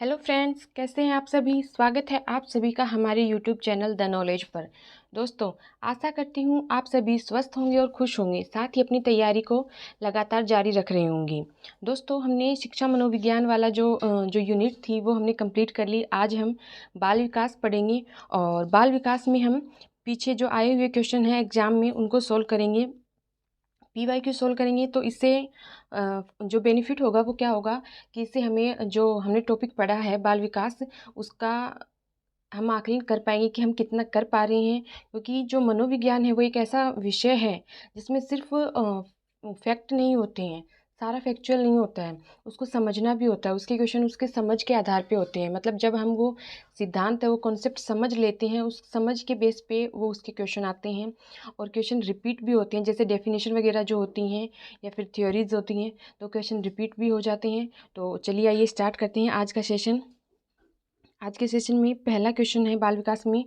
Hello friends, कैसे हैं आप सभी। स्वागत है आप सभी का हमारे यूट्यूब चैनल द नॉलेज पर। दोस्तों, आशा करती हूँ आप सभी स्वस्थ होंगे और खुश होंगे, साथ ही अपनी तैयारी को लगातार जारी रख रहे होंगे। दोस्तों, हमने शिक्षा मनोविज्ञान वाला जो यूनिट थी वो हमने कंप्लीट कर ली। आज हम बाल विकास पढ़ेंगे और बाल विकास में हम पीछे जो आए हुए क्वेश्चन हैं एग्जाम में उनको सोल्व करेंगे। PYQ सोल्व करेंगे तो इससे जो बेनिफिट होगा वो क्या होगा कि इससे हमें जो हमने टॉपिक पढ़ा है बाल विकास, उसका हम आकलन कर पाएंगे कि हम कितना कर पा रहे हैं। क्योंकि जो मनोविज्ञान है वो एक ऐसा विषय है जिसमें सिर्फ फैक्ट नहीं होते हैं, सारा फैक्चुअल नहीं होता है, उसको समझना भी होता है। उसके क्वेश्चन उसके समझ के आधार पे होते हैं। मतलब जब हम वो सिद्धांत है वो कॉन्सेप्ट समझ लेते हैं, उस समझ के बेस पे वो उसके क्वेश्चन आते हैं। और क्वेश्चन रिपीट भी होते हैं, जैसे डेफिनेशन वगैरह जो होती हैं या फिर थ्योरीज होती हैं तो क्वेश्चन रिपीट भी हो जाते हैं। तो चलिए आइए स्टार्ट करते हैं आज का सेशन। आज के सेशन में पहला क्वेश्चन है बाल विकास में।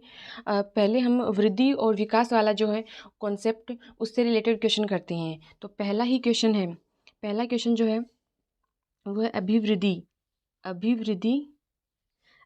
पहले हम वृद्धि और विकास वाला जो है कॉन्सेप्ट, उससे रिलेटेड क्वेश्चन करते हैं। तो पहला क्वेश्चन जो है वो है अभिवृद्धि। अभिवृद्धि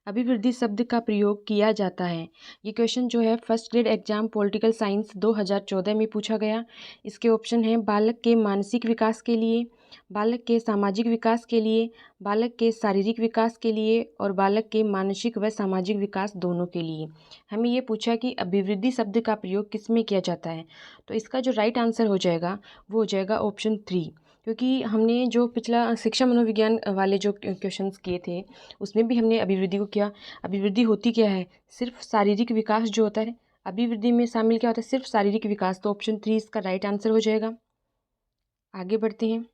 अभिवृद्धि शब्द का प्रयोग किया जाता है। ये क्वेश्चन जो है first grade exam political science 2014 में पूछा गया। इसके ऑप्शन हैं बालक के मानसिक विकास के लिए, बालक के सामाजिक विकास के लिए, बालक के शारीरिक विकास के लिए और बालक के मानसिक व सामाजिक विकास दोनों के लिए। हमें ये पूछा कि अभिवृद्धि शब्द का प्रयोग किस में किया जाता है। तो इसका जो राइट आंसर हो जाएगा वो हो जाएगा ऑप्शन 3। क्योंकि हमने जो पिछला शिक्षा मनोविज्ञान वाले जो क्वेश्चंस किए थे उसमें भी हमने अभिवृद्धि को किया। अभिवृद्धि होती क्या है? सिर्फ शारीरिक विकास जो होता है, अभिवृद्धि में शामिल क्या होता है? सिर्फ शारीरिक विकास। तो ऑप्शन 3 इसका राइट आंसर हो जाएगा। आगे बढ़ते हैं।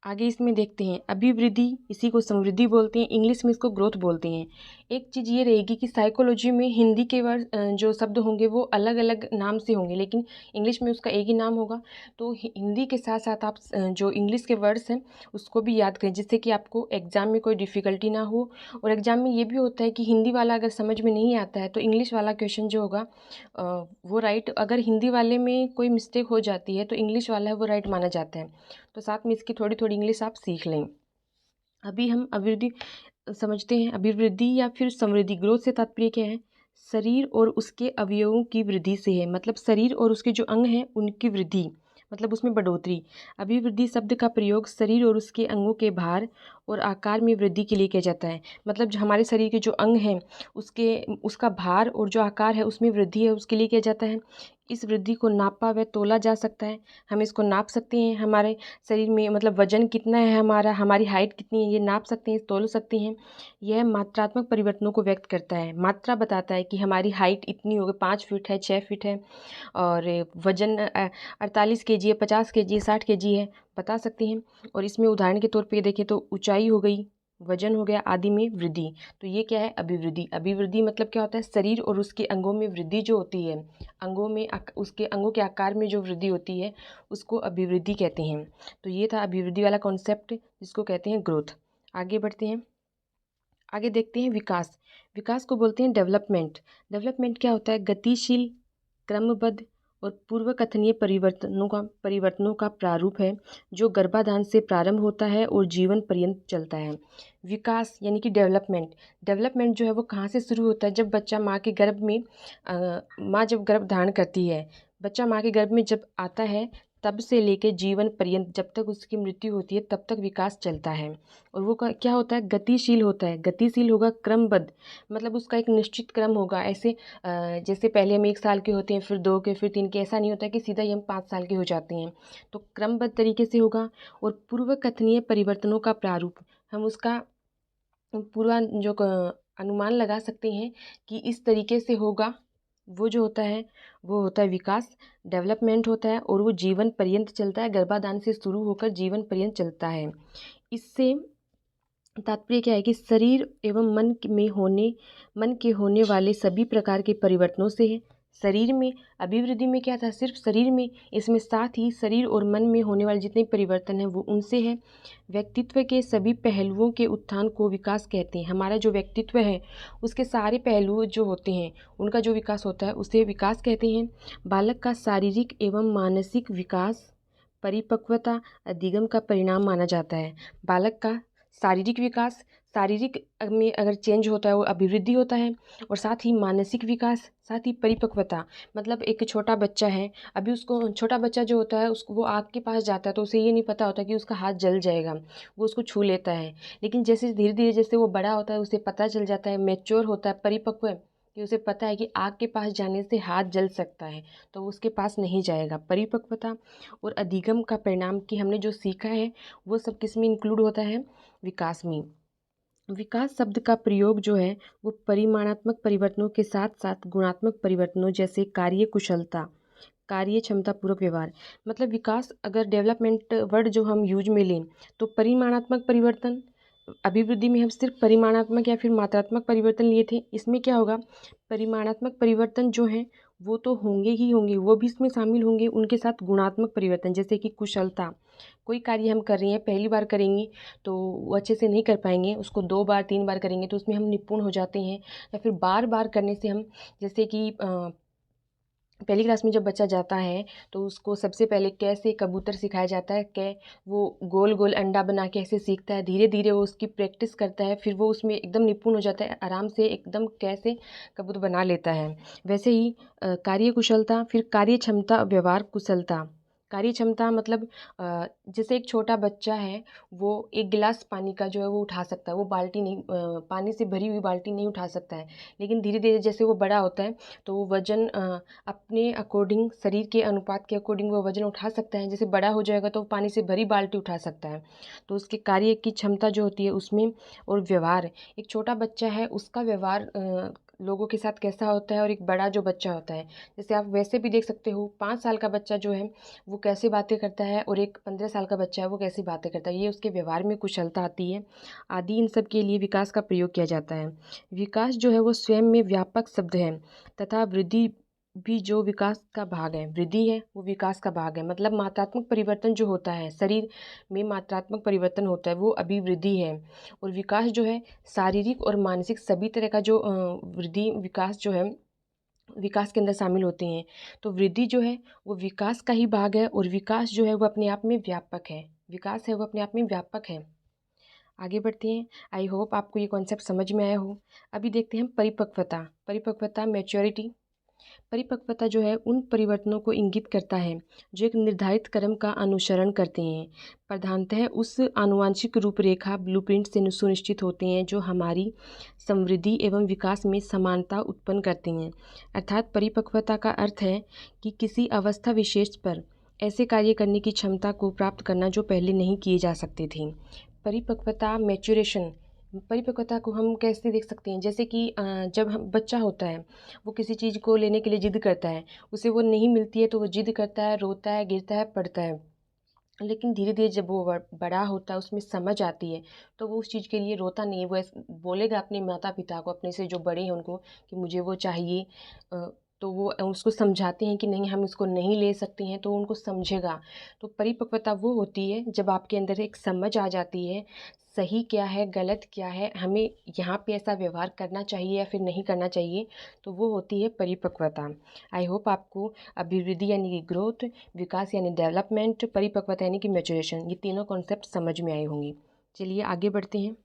आगे इसमें देखते हैं अभिवृद्धि, इसी को समृद्धि बोलते हैं, इंग्लिश में इसको ग्रोथ बोलते हैं। एक चीज़ ये रहेगी कि साइकोलॉजी में हिंदी के वर्ड जो शब्द होंगे वो अलग अलग नाम से होंगे, लेकिन इंग्लिश में उसका एक ही नाम होगा। तो हिंदी के साथ साथ आप जो इंग्लिश के वर्ड्स हैं उसको भी याद करें, जिससे कि आपको एग्जाम में कोई डिफ़िकल्टी ना हो। और एग्जाम में ये भी होता है कि हिंदी वाला अगर समझ में नहीं आता है तो इंग्लिश वाला क्वेश्चन जो होगा वो राइट, अगर हिंदी वाले में कोई मिस्टेक हो जाती है तो इंग्लिश वाला है वो राइट माना जाता है। तो साथ में इसकी थोड़ी थोड़ी इंग्लिश आप सीख लें। अभी हम अभिवृद्धि समझते हैं। अभिवृद्धि या फिर समृद्धि, ग्रोथ से तात्पर्य क्या है? शरीर और उसके अवयवों की वृद्धि से है। मतलब शरीर और उसके जो अंग हैं उनकी वृद्धि, मतलब उसमें बढ़ोतरी। अभिवृद्धि शब्द का प्रयोग शरीर और उसके अंगों के भार और आकार में वृद्धि के लिए किया जाता है। मतलब जो हमारे शरीर के जो अंग हैं उसका भार और जो आकार है उसमें वृद्धि है, उसके लिए किया जाता है। इस वृद्धि को नापा व तोला जा सकता है। हम इसको नाप सकते हैं, हमारे शरीर में मतलब वजन कितना है हमारा, हमारी हाइट कितनी है, ये नाप सकते हैं, तोल सकते हैं। यह मात्रात्मक परिवर्तनों को व्यक्त करता है। मात्रा बताता है कि हमारी हाइट इतनी हो गई, 5 फीट है, 6 फीट है, और वजन 48 kg है, 50 kg है, 60 kg है, बता सकते हैं। और इसमें उदाहरण के तौर पे देखें तो ऊंचाई हो गई, वजन हो गया, आदि में वृद्धि। तो ये क्या है? अभिवृद्धि। अभिवृद्धि मतलब क्या होता है? शरीर और उसके अंगों में वृद्धि जो होती है, अंगों में उसके अंगों के आकार में जो वृद्धि होती है उसको अभिवृद्धि कहते हैं। तो ये था अभिवृद्धि वाला कॉन्सेप्ट, जिसको कहते हैं ग्रोथ। आगे बढ़ते हैं। आगे देखते हैं विकास। विकास को बोलते हैं डेवलपमेंट। डेवलपमेंट क्या होता है? गतिशील, क्रमबद्ध और पूर्व कथनीय परिवर्तनों का प्रारूप है जो गर्भाधान से प्रारंभ होता है और जीवन पर्यंत चलता है। विकास यानी कि डेवलपमेंट जो है वो कहाँ से शुरू होता है? जब बच्चा माँ के गर्भ में माँ जब गर्भ धारण करती है, बच्चा माँ के गर्भ में जब आता है तब से लेके जीवन पर्यंत, जब तक उसकी मृत्यु होती है तब तक विकास चलता है। और वो क्या होता है? गतिशील होता है। गतिशील होगा, क्रमबद्ध, मतलब उसका एक निश्चित क्रम होगा। ऐसे जैसे पहले हम 1 साल के होते हैं, फिर 2 के, फिर 3 के, ऐसा नहीं होता कि सीधा ही हम 5 साल के हो जाते हैं। तो क्रमबद्ध तरीके से होगा। और पूर्व कथनीय परिवर्तनों का प्रारूप, हम उसका पूरा जो अनुमान लगा सकते हैं कि इस तरीके से होगा। वो जो होता है वो होता है विकास, डेवलपमेंट होता है, और वो जीवन पर्यंत चलता है। गर्भाधान से शुरू होकर जीवन पर्यंत चलता है। इससे तात्पर्य क्या है कि शरीर एवं मन के होने वाले सभी प्रकार के परिवर्तनों से है। शरीर में अभिवृद्धि में क्या था? सिर्फ शरीर में, इसमें साथ ही शरीर और मन में होने वाले जितने परिवर्तन हैं वो उनसे है। व्यक्तित्व के सभी पहलुओं के उत्थान को विकास कहते हैं। हमारा जो व्यक्तित्व है उसके सारे पहलू जो होते हैं उनका जो विकास होता है उसे विकास कहते हैं। बालक का शारीरिक एवं मानसिक विकास परिपक्वता अधिगम का परिणाम माना जाता है। बालक का शारीरिक विकास शारीरिक में अगर चेंज होता है वो अभिवृद्धि होता है, और साथ ही मानसिक विकास, साथ ही परिपक्वता। मतलब एक छोटा बच्चा है, अभी उसको, छोटा बच्चा जो होता है उसको, वो आग के पास जाता है तो उसे ये नहीं पता होता कि उसका हाथ जल जाएगा, वो उसको छू लेता है। लेकिन जैसे धीरे धीरे जैसे वो बड़ा होता है उसे पता चल जाता है, मैच्योर होता है, परिपक्व है, कि उसे पता है कि आग के पास जाने से हाथ जल सकता है, तो वो उसके पास नहीं जाएगा। परिपक्वता और अधिगम का परिणाम कि हमने जो सीखा है वो सब किस में इंक्लूड होता है? विकास में। विकास शब्द का प्रयोग जो है वो परिमाणात्मक परिवर्तनों के साथ साथ गुणात्मक परिवर्तनों जैसे कार्य कुशलता, कार्य क्षमता पूर्वक व्यवहार। मतलब विकास अगर डेवलपमेंट वर्ड जो हम यूज में लें तो परिमाणात्मक परिवर्तन, अभिवृद्धि में हम सिर्फ परिमाणात्मक या फिर मात्रात्मक परिवर्तन लिए थे, इसमें क्या होगा? परिमाणात्मक परिवर्तन जो है वो तो होंगे ही होंगे, वो भी इसमें शामिल होंगे, उनके साथ गुणात्मक परिवर्तन जैसे कि कुशलता। कोई कार्य हम कर रहे हैं, पहली बार करेंगे तो वो अच्छे से नहीं कर पाएंगे, उसको 2 बार 3 बार करेंगे तो उसमें हम निपुण हो जाते हैं, या फिर बार बार करने से हम, जैसे कि पहली क्लास में जब बच्चा जाता है तो उसको सबसे पहले कैसे कबूतर सिखाया जाता है, कै वो गोल गोल अंडा बना के ऐसे सीखता है, धीरे धीरे वो उसकी प्रैक्टिस करता है, फिर वो उसमें एकदम निपुण हो जाता है, आराम से एकदम कैसे कबूतर बना लेता है। वैसे ही कार्य कुशलता, फिर कार्य क्षमता, व्यवहार कुशलता। कार्य क्षमता मतलब जैसे एक छोटा बच्चा है, वो एक गिलास पानी का जो है वो उठा सकता है, वो बाल्टी नहीं, पानी से भरी हुई बाल्टी नहीं उठा सकता है। लेकिन धीरे धीरे जैसे वो बड़ा होता है तो वो वजन अपने अकॉर्डिंग, शरीर के अनुपात के अकॉर्डिंग वो वजन उठा सकता है। जैसे बड़ा हो जाएगा तो पानी से भरी बाल्टी उठा सकता है, तो उसके कार्य की क्षमता जो होती है उसमें। और व्यवहार, एक छोटा बच्चा है उसका व्यवहार लोगों के साथ कैसा होता है, और एक बड़ा जो बच्चा होता है, जैसे आप वैसे भी देख सकते हो 5 साल का बच्चा जो है वो कैसे बातें करता है, और एक 15 साल का बच्चा है वो कैसे बातें करता है, ये उसके व्यवहार में कुशलता आती है आदि। इन सब के लिए विकास का प्रयोग किया जाता है। विकास जो है वो स्वयं में व्यापक शब्द है, तथा वृद्धि भी जो विकास का भाग है, वृद्धि है वो विकास का भाग है। मतलब मात्रात्मक परिवर्तन जो होता है शरीर में, मात्रात्मक परिवर्तन होता है वो अभिवृद्धि है, और विकास जो है शारीरिक और मानसिक सभी तरह का जो वृद्धि विकास जो है विकास के अंदर शामिल होते हैं। तो वृद्धि जो है वो विकास का ही भाग है, और विकास जो है वो अपने आप में व्यापक है, विकास है वो अपने आप में व्यापक है। आगे बढ़ते हैं। आई होप आपको ये कॉन्सेप्ट समझ में आया हो। अभी देखते हैं परिपक्वता। परिपक्वता, मैच्योरिटी। परिपक्वता जो है उन परिवर्तनों को इंगित करता है जो एक निर्धारित क्रम का अनुसरण करते हैं, प्रधानतः उस आनुवांशिक रूपरेखा ब्लूप्रिंट से सुनिश्चित होते हैं जो हमारी समृद्धि एवं विकास में समानता उत्पन्न करते हैं। अर्थात परिपक्वता का अर्थ है कि किसी अवस्था विशेष पर ऐसे कार्य करने की क्षमता को प्राप्त करना जो पहले नहीं किए जा सकते थे। परिपक्वता, मैच्योरेशन। परिपक्वता को हम कैसे देख सकते हैं? जैसे कि जब हम बच्चा होता है, वो किसी चीज़ को लेने के लिए जिद करता है, उसे वो नहीं मिलती है तो वो जिद करता है, रोता है, गिरता है, पड़ता है। लेकिन धीरे धीरे जब वो बड़ा होता है, उसमें समझ आती है, तो वो उस चीज़ के लिए रोता नहीं है, वो बोलेगा अपने माता पिता को, अपने से जो बड़े हैं उनको, कि मुझे वो चाहिए। तो वो उसको समझाते हैं कि नहीं, हम इसको नहीं ले सकते हैं, तो वो उनको समझेगा। तो परिपक्वता वो होती है जब आपके अंदर एक समझ आ जाती है, सही क्या है, गलत क्या है, हमें यहाँ पे ऐसा व्यवहार करना चाहिए या फिर नहीं करना चाहिए, तो वो होती है परिपक्वता। आई होप आपको अभिवृद्धि यानी कि ग्रोथ, विकास यानी डेवलपमेंट, परिपक्वता यानी कि मैच्योरेशन, ये तीनों कॉन्सेप्ट समझ में आए होंगे। चलिए आगे बढ़ते हैं।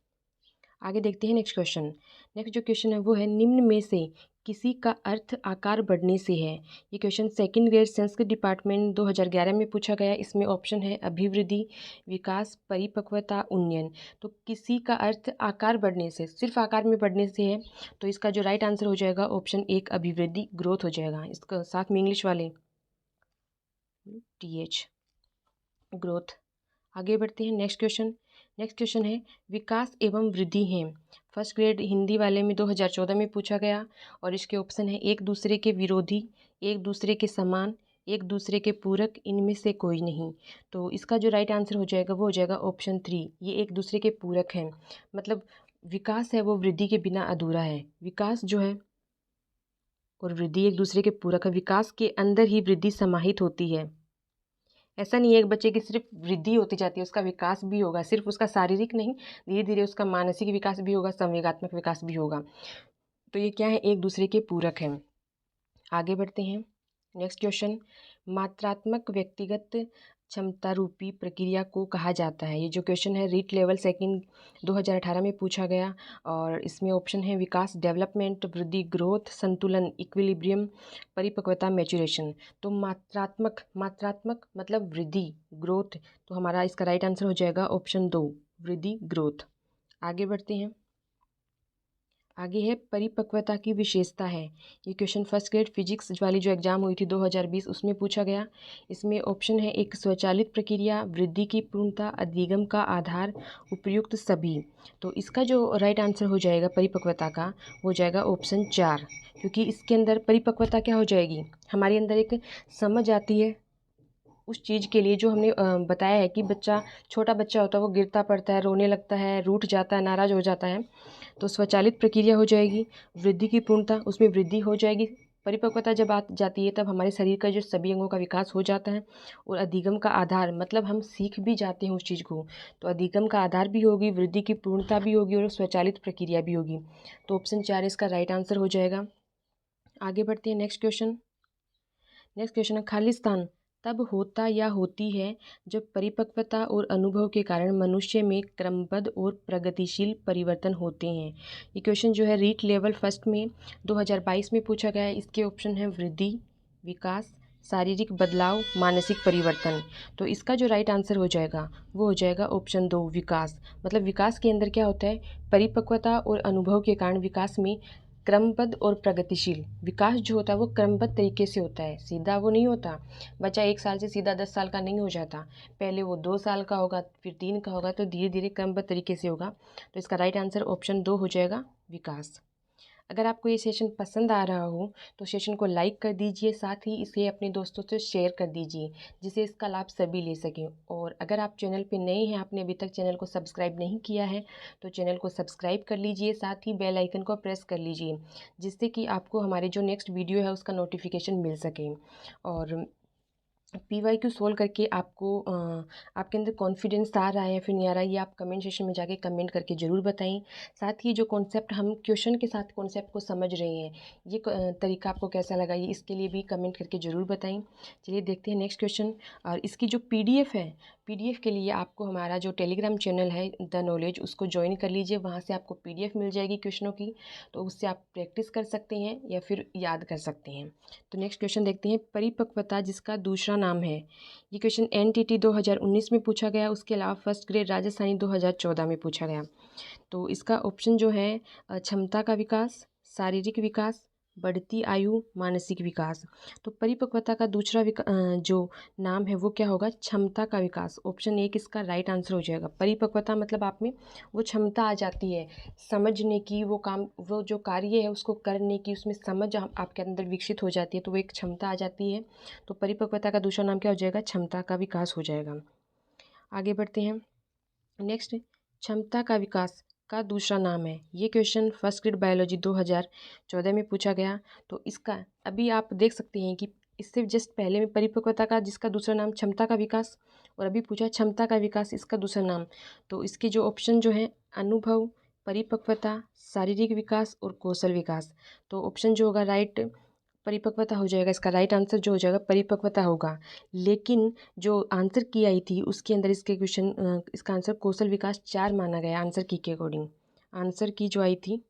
आगे देखते हैं नेक्स्ट क्वेश्चन। नेक्स्ट जो क्वेश्चन है वो है, निम्न में से किसी का अर्थ आकार बढ़ने से है। ये question second grade Sanskrit department 2011 में पूछा गया। इसमें ऑप्शन है अभिवृद्धि, विकास, परिपक्वता, उन्नयन। तो किसी का अर्थ आकार बढ़ने से, सिर्फ आकार में बढ़ने से है, तो इसका जो राइट आंसर हो जाएगा ऑप्शन 1 अभिवृद्धि, ग्रोथ हो जाएगा। इसका साथ में इंग्लिश वाले TH, ग्रोथ। आगे बढ़ते हैं नेक्स्ट क्वेश्चन। नेक्स्ट क्वेश्चन है, विकास एवं वृद्धि है। फर्स्ट ग्रेड हिंदी वाले में 2014 में पूछा गया, और इसके ऑप्शन है एक दूसरे के विरोधी, एक दूसरे के समान, एक दूसरे के पूरक, इनमें से कोई नहीं। तो इसका जो राइट आंसर हो जाएगा वो हो जाएगा ऑप्शन 3, ये एक दूसरे के पूरक हैं। मतलब विकास है वो वृद्धि के बिना अधूरा है। विकास जो है और वृद्धि एक दूसरे के पूरक है। विकास के अंदर ही वृद्धि समाहित होती है। ऐसा नहीं है एक बच्चे की सिर्फ वृद्धि होती जाती है, उसका विकास भी होगा, सिर्फ उसका शारीरिक नहीं, धीरे धीरे उसका मानसिक विकास भी होगा, संवेगात्मक विकास भी होगा। तो ये क्या है, एक दूसरे के पूरक हैं। आगे बढ़ते हैं। नेक्स्ट क्वेश्चन, मात्रात्मक व्यक्तिगत क्षमता रूपी प्रक्रिया को कहा जाता है? ये जो क्वेश्चन है रीट लेवल सेकंड 2018 में पूछा गया और इसमें ऑप्शन है विकास, डेवलपमेंट, वृद्धि, ग्रोथ, संतुलन, इक्विलिब्रियम, परिपक्वता, मैच्योरेशन। तो मात्रात्मक मतलब वृद्धि, ग्रोथ। तो हमारा इसका राइट आंसर हो जाएगा ऑप्शन 2, वृद्धि, ग्रोथ। आगे बढ़ते हैं। आगे है परिपक्वता की विशेषता है। ये क्वेश्चन फर्स्ट ग्रेड फिजिक्स वाली जो एग्जाम हुई थी 2020 उसमें पूछा गया। इसमें ऑप्शन है एक स्वचालित प्रक्रिया, वृद्धि की पूर्णता, अधिगम का आधार, उपयुक्त सभी। तो इसका जो राइट आंसर हो जाएगा परिपक्वता का हो जाएगा ऑप्शन 4, क्योंकि इसके अंदर परिपक्वता क्या हो जाएगी, हमारे अंदर एक समझ आती है उस चीज़ के लिए जो हमने बताया है कि छोटा बच्चा होता है वो गिरता पड़ता है, रोने लगता है, रूठ जाता है, नाराज़ हो जाता है। तो स्वचालित प्रक्रिया हो जाएगी। वृद्धि की पूर्णता, उसमें वृद्धि हो जाएगी। परिपक्वता जब आ जाती है तब हमारे शरीर का जो सभी अंगों का विकास हो जाता है। और अधिगम का आधार मतलब हम सीख भी जाते हैं उस चीज़ को, तो अधिगम का आधार भी होगी, वृद्धि की पूर्णता भी होगी और स्वचालित प्रक्रिया भी होगी। तो ऑप्शन 4 इसका राइट आंसर हो जाएगा। आगे बढ़ते हैं नेक्स्ट क्वेश्चन। नेक्स्ट क्वेश्चन है खाली स्थान तब होता या होती है जब परिपक्वता और अनुभव के कारण मनुष्य में क्रमबद्ध और प्रगतिशील परिवर्तन होते हैं। ये क्वेश्चन जो है रीट लेवल फर्स्ट में 2022 में पूछा गया है। इसके ऑप्शन है वृद्धि, विकास, शारीरिक बदलाव, मानसिक परिवर्तन। तो इसका जो राइट आंसर हो जाएगा वो हो जाएगा ऑप्शन 2, विकास। मतलब विकास के अंदर क्या होता है, परिपक्वता और अनुभव के कारण विकास में क्रमबद्ध और प्रगतिशील विकास जो होता है वो क्रमबद्ध तरीके से होता है, सीधा वो नहीं होता। बच्चा 1 साल से सीधा 10 साल का नहीं हो जाता, पहले वो 2 साल का होगा, फिर 3 का होगा, तो धीरे धीरे क्रमबद्ध तरीके से होगा। तो इसका राइट आंसर ऑप्शन 2 हो जाएगा, विकास। अगर आपको ये सेशन पसंद आ रहा हो तो सेशन को लाइक कर दीजिए, साथ ही इसे अपने दोस्तों से शेयर कर दीजिए जिससे इसका लाभ सभी ले सकें। और अगर आप चैनल पे नए हैं, आपने अभी तक चैनल को सब्सक्राइब नहीं किया है तो चैनल को सब्सक्राइब कर लीजिए, साथ ही बेल आइकन को प्रेस कर लीजिए जिससे कि आपको हमारे जो नेक्स्ट वीडियो है उसका नोटिफिकेशन मिल सके। और PYQ सोल्व करके आपको आपके अंदर कॉन्फिडेंस आ रहा है या फिर नहीं आ रहा है, ये आप कमेंट सेक्शन में जाके कमेंट करके ज़रूर बताएं। साथ ही जो कॉन्सेप्ट हम क्वेश्चन के साथ कॉन्सेप्ट को समझ रहे हैं, ये तरीका आपको कैसा लगा, ये इसके लिए भी कमेंट करके ज़रूर बताएं। चलिए देखते हैं नेक्स्ट क्वेश्चन। और इसकी जो PDF है, PDF के लिए आपको हमारा जो टेलीग्राम चैनल है द नॉलेज, उसको ज्वाइन कर लीजिए। वहाँ से आपको PDF मिल जाएगी क्वेश्चनों की, तो उससे आप प्रैक्टिस कर सकते हैं या फिर याद कर सकते हैं। तो नेक्स्ट क्वेश्चन देखते हैं, परिपक्वता जिसका दूसरा नाम है। ये क्वेश्चन NTT 2019 में पूछा गया, उसके अलावा फर्स्ट ग्रेड राजस्थानी 2014 में पूछा गया। तो इसका ऑप्शन जो है क्षमता का विकास, शारीरिक विकास, बढ़ती आयु, मानसिक विकास। तो परिपक्वता का दूसरा जो नाम है वो क्या होगा, क्षमता का विकास। ऑप्शन 1 इसका राइट आंसर हो जाएगा। परिपक्वता मतलब आप में वो क्षमता आ जाती है समझने की, वो काम, वो जो कार्य है उसको करने की, उसमें समझ आपके अंदर विकसित हो जाती है, तो वो एक क्षमता आ जाती है। तो परिपक्वता का दूसरा नाम क्या हो जाएगा, क्षमता का विकास हो जाएगा। आगे बढ़ते हैं नेक्स्ट, क्षमता का विकास का दूसरा नाम है। ये क्वेश्चन फर्स्ट ग्रेड बायोलॉजी 2014 में पूछा गया। तो इसका अभी आप देख सकते हैं कि इससे जस्ट पहले में परिपक्वता का जिसका दूसरा नाम क्षमता का विकास, और अभी पूछा क्षमता का विकास इसका दूसरा नाम। तो इसके जो ऑप्शन जो है अनुभव, परिपक्वता, शारीरिक विकास और कौशल विकास। तो ऑप्शन जो होगा राइट परिपक्वता हो जाएगा, इसका राइट आंसर जो हो जाएगा परिपक्वता होगा। लेकिन जो आंसर की आई थी उसके अंदर इसके क्वेश्चन इसका आंसर कौशल विकास 4 माना गया आंसर की के अकॉर्डिंग। आंसर की जो आई थी,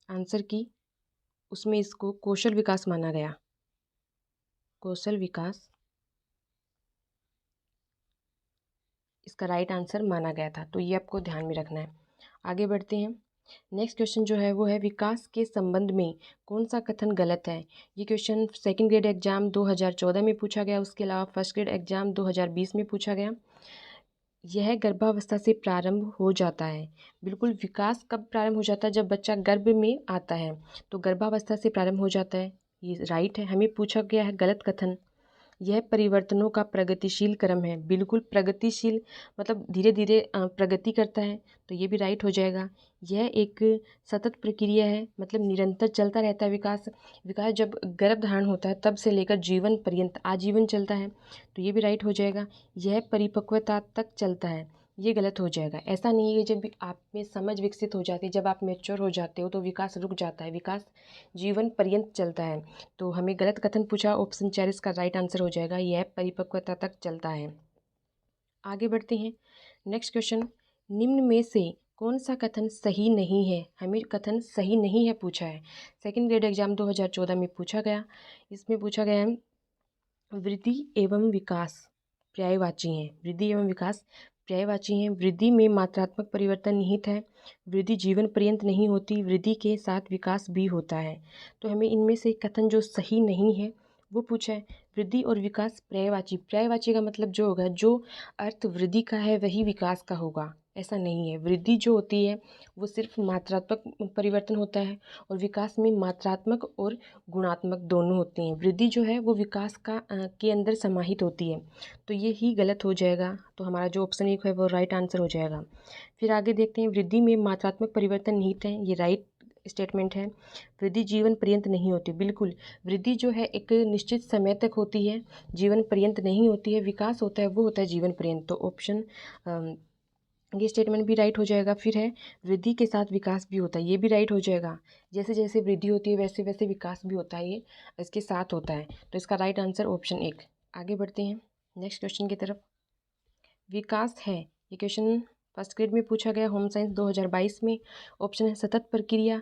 आंसर की, उसमें इसको कौशल विकास माना गया, कौशल विकास इसका राइट आंसर माना गया था। तो ये आपको ध्यान में रखना है। आगे बढ़ते हैं। नेक्स्ट क्वेश्चन जो है वो है विकास के संबंध में कौन सा कथन गलत है। ये क्वेश्चन सेकंड ग्रेड एग्जाम 2014 में पूछा गया, उसके अलावा फर्स्ट ग्रेड एग्जाम 2020 में पूछा गया। यह गर्भावस्था से प्रारंभ हो जाता है। बिल्कुल, विकास कब प्रारंभ हो जाता है, जब बच्चा गर्भ में आता है, तो गर्भावस्था से प्रारंभ हो जाता है, ये राइट है। हमें पूछा गया है गलत कथन, यह परिवर्तनों का प्रगतिशील क्रम है। बिल्कुल प्रगतिशील मतलब धीरे धीरे प्रगति करता है, तो ये भी राइट हो जाएगा। यह एक सतत प्रक्रिया है, मतलब निरंतर चलता रहता है विकास। विकास जब गर्भ धारण होता है तब से लेकर जीवन पर्यंत आजीवन चलता है, तो ये भी राइट हो जाएगा। यह परिपक्वता तक चलता है, ये गलत हो जाएगा। ऐसा नहीं है कि जब भी आप में समझ विकसित हो जाती है, जब आप मैच्योर हो जाते हो तो विकास रुक जाता है। विकास जीवन पर्यंत चलता है। तो हमें गलत कथन पूछा, ऑप्शन 4 इसका राइट आंसर हो जाएगा। यह परिपक्वता तक चलता है। आगे बढ़ते हैं। नेक्स्ट क्वेश्चन, निम्न में से कौन सा कथन सही नहीं है? हमें कथन सही नहीं है पूछा है। सेकंड ग्रेड एग्जाम 2014 में पूछा गया। इसमें पूछा गया है वृद्धि एवं विकास पर्यायवाची हैं। वृद्धि एवं विकास पर्यायवाची हैं। वृद्धि में मात्रात्मक परिवर्तन निहित है। वृद्धि जीवन पर्यंत नहीं होती। वृद्धि के साथ विकास भी होता है। तो हमें इनमें से कथन जो सही नहीं है वो पूछा है। वृद्धि और विकास पर्यायवाची। पर्यायवाची का मतलब जो होगा, जो अर्थ वृद्धि का है वही विकास का होगा, ऐसा नहीं है। वृद्धि जो होती है वो सिर्फ मात्रात्मक परिवर्तन होता है और विकास में मात्रात्मक और गुणात्मक दोनों होते हैं। वृद्धि जो है वो विकास के अंदर समाहित होती है। तो ये ही गलत हो जाएगा। तो हमारा जो ऑप्शन 1 है वो राइट आंसर हो जाएगा। फिर आगे देखते हैं, वृद्धि में मात्रात्मक परिवर्तन निहित है। ये राइट स्टेटमेंट है। वृद्धि जीवन पर्यंत नहीं होती। बिल्कुल, वृद्धि जो है एक निश्चित समय तक होती है, जीवन पर्यंत नहीं होती है। विकास होता है वो होता है जीवन पर्यंत। तो ऑप्शन ये स्टेटमेंट भी राइट हो जाएगा। फिर है वृद्धि के साथ विकास भी होता है। ये भी राइट हो जाएगा। जैसे जैसे वृद्धि होती है वैसे वैसे विकास भी होता है, ये इसके साथ होता है। तो इसका राइट आंसर ऑप्शन 1। आगे बढ़ते हैं नेक्स्ट क्वेश्चन की तरफ। विकास है, ये क्वेश्चन फर्स्ट ग्रेड में पूछा गया, होम साइंस 2022 में। ऑप्शन है सतत प्रक्रिया,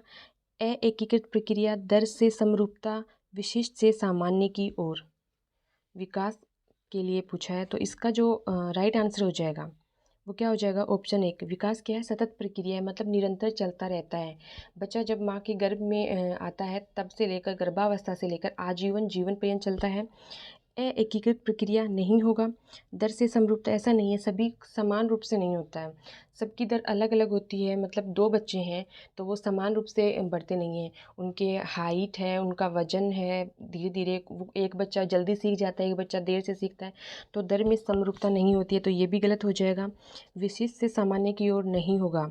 एकीकृत प्रक्रिया, दर से समरूपता, विशिष्ट से सामान्य की ओर। विकास के लिए पूछा है, तो इसका जो राइट आंसर हो जाएगा वो क्या हो जाएगा? ऑप्शन 1। विकास क्या है? सतत प्रक्रिया है, मतलब निरंतर चलता रहता है। बच्चा जब माँ के गर्भ में आता है तब से लेकर गर्भावस्था से लेकर आजीवन जीवन पर्यंत चलता है। एकीकृत प्रक्रिया नहीं होगा। दर से समरूपता, ऐसा नहीं है, सभी समान रूप से नहीं होता है, सबकी दर अलग अलग होती है। मतलब 2 बच्चे हैं तो वो समान रूप से बढ़ते नहीं हैं, उनके हाइट है, उनका वजन है, धीरे धीरे वो एक बच्चा जल्दी सीख जाता है, एक बच्चा देर से सीखता है, तो दर में समरूपता नहीं होती है। तो ये भी गलत हो जाएगा। विशिष्ट से सामान्य की ओर नहीं होगा,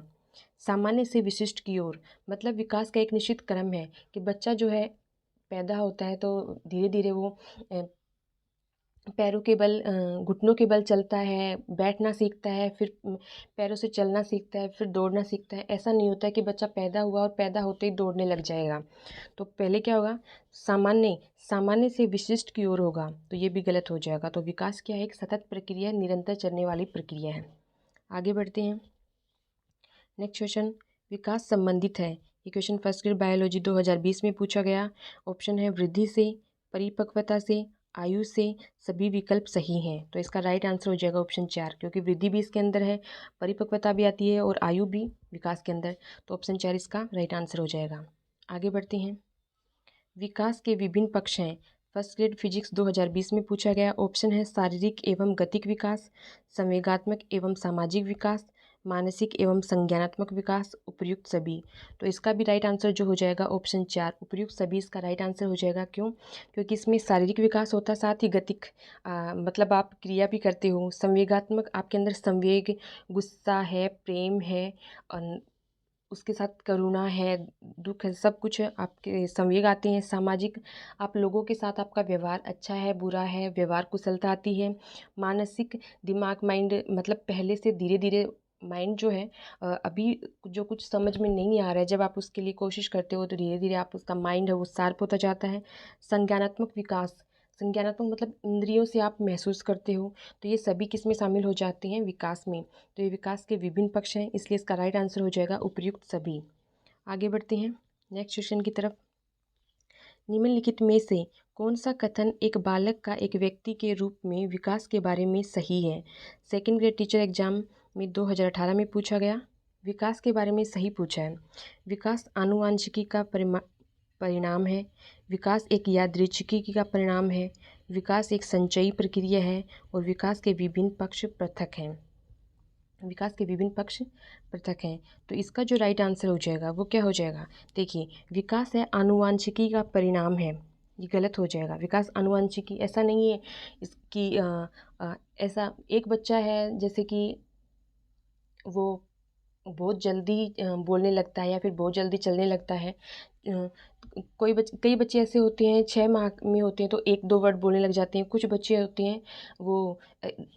सामान्य से विशिष्ट की ओर। मतलब विकास का एक निश्चित क्रम है कि बच्चा जो है पैदा होता है तो धीरे धीरे वो पैरों के बल घुटनों के बल चलता है, बैठना सीखता है, फिर पैरों से चलना सीखता है, फिर दौड़ना सीखता है। ऐसा नहीं होता है कि बच्चा पैदा हुआ और पैदा होते ही दौड़ने लग जाएगा। तो पहले क्या होगा? सामान्य, सामान्य से विशिष्ट की ओर होगा। तो ये भी गलत हो जाएगा। तो विकास क्या है? एक सतत प्रक्रिया, निरंतर चलने वाली प्रक्रिया है। आगे बढ़ते हैं नेक्स्ट क्वेश्चन, विकास संबंधित है। ये क्वेश्चन फर्स्ट ग्रेड बायोलॉजी 2020 में पूछा गया। ऑप्शन है वृद्धि से, परिपक्वता से, आयु से, सभी विकल्प सही हैं। तो इसका राइट आंसर हो जाएगा ऑप्शन 4, क्योंकि वृद्धि भी इसके अंदर है, परिपक्वता भी आती है और आयु भी विकास के अंदर। तो ऑप्शन 4 इसका राइट आंसर हो जाएगा। आगे बढ़ते हैं, विकास के विभिन्न पक्ष हैं। फर्स्ट ग्रेड फिजिक्स 2020 में पूछा गया। ऑप्शन है शारीरिक एवं गतिक विकास, संवेगात्मक एवं सामाजिक विकास, मानसिक एवं संज्ञानात्मक विकास, उपयुक्त सभी। तो इसका भी राइट आंसर जो हो जाएगा ऑप्शन 4, उपयुक्त सभी इसका राइट आंसर हो जाएगा। क्यों? क्योंकि इसमें शारीरिक विकास होता है, साथ ही गतिक मतलब आप क्रिया भी करते हो। संवेगात्मक, आपके अंदर संवेग, गुस्सा है, प्रेम है, और उसके साथ करुणा है, दुख है, सब कुछ आपके संवेग आते हैं। सामाजिक, आप लोगों के साथ आपका व्यवहार अच्छा है, बुरा है, व्यवहार कुशलता आती है। मानसिक, दिमाग, माइंड, मतलब पहले से धीरे धीरे माइंड जो है अभी जो कुछ समझ में नहीं आ रहा है, जब आप उसके लिए कोशिश करते हो तो धीरे धीरे आप उसका माइंड है वो शार्प होता जाता है। संज्ञानात्मक विकास, संज्ञानात्मक मतलब इंद्रियों से आप महसूस करते हो। तो ये सभी किस में शामिल हो जाते हैं? विकास में। तो ये विकास के विभिन्न पक्ष हैं, इसलिए इसका राइट आंसर हो जाएगा उपयुक्त सभी। आगे बढ़ते हैं नेक्स्ट क्वेश्चन की तरफ। निम्नलिखित में से कौन सा कथन एक बालक का एक व्यक्ति के रूप में विकास के बारे में सही है? सेकेंड ग्रेड टीचर एग्जाम में 2018 में पूछा गया। विकास के बारे में सही पूछा है। विकास आनुवांशिकी का परिणाम है। विकास एक यादृच्छिकी का परिणाम है। विकास एक संचयी प्रक्रिया है और विकास के विभिन्न पक्ष पृथक हैं। विकास के विभिन्न पक्ष पृथक हैं। तो इसका जो राइट आंसर हो जाएगा वो क्या हो जाएगा? देखिए, विकास है आनुवांशिकी का परिणाम है, ये गलत हो जाएगा। विकास आनुवांशिकी ऐसा नहीं है इसकी ऐसा एक बच्चा है जैसे कि वो बहुत जल्दी बोलने लगता है या फिर बहुत जल्दी चलने लगता है। कई बच्चे ऐसे होते हैं 6 माह में होते हैं तो 1-2 वर्ड बोलने लग जाते हैं। कुछ बच्चे होते हैं वो